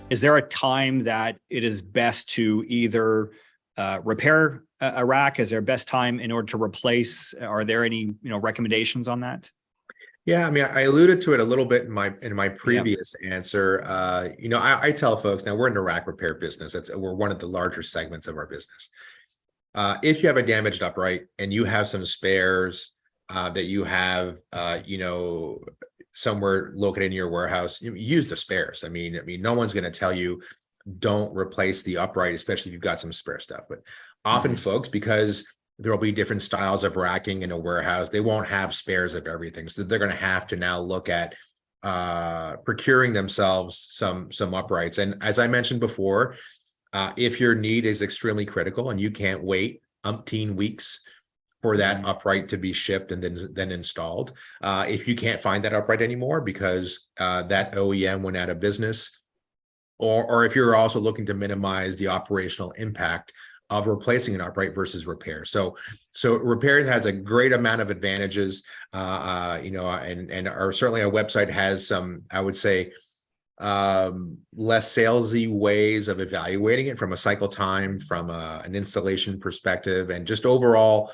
Is there a time that it is best to either repair a rack? Is there a best time in order to replace? Are there any recommendations on that? Yeah, I mean, I alluded to it a little bit in my Yeah. previous answer. I tell folks now we're in the rack repair business. We're one of the larger segments of our business. If you have a damaged upright and you have some spares that you have, somewhere located in your warehouse, use the spares. I mean, no one's going to tell you don't replace the upright, especially if you've got some spare stuff. But often, folks, because there will be different styles of racking in a warehouse, they won't have spares of everything, so they're going to have to now look at procuring themselves some uprights. And as I mentioned before, if your need is extremely critical and you can't wait umpteen weeks for that upright to be shipped and then installed, if you can't find that upright anymore because that OEM went out of business, or if you're also looking to minimize the operational impact of replacing an upright versus repair. So repairs has a great amount of advantages, and certainly our website has some, I would say, less salesy ways of evaluating it from a cycle time, from an installation perspective, and just overall,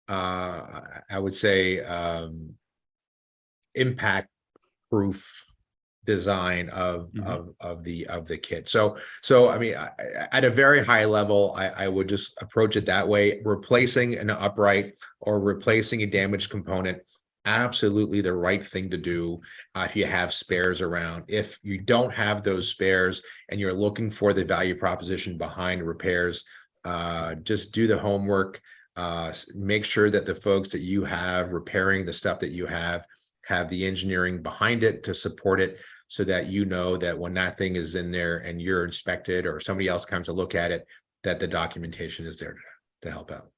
I would say, impact proof design of the kit. So I mean, at a very high level, I would just approach it that way. Replacing an upright or replacing a damaged component, absolutely the right thing to do if you have spares around. If you don't have those spares and you're looking for the value proposition behind repairs, just do the homework. Make sure that the folks that you have repairing the stuff that you have the engineering behind it to support it, so that you know that when that thing is in there and you're inspected or somebody else comes to look at it, that the documentation is there to help out.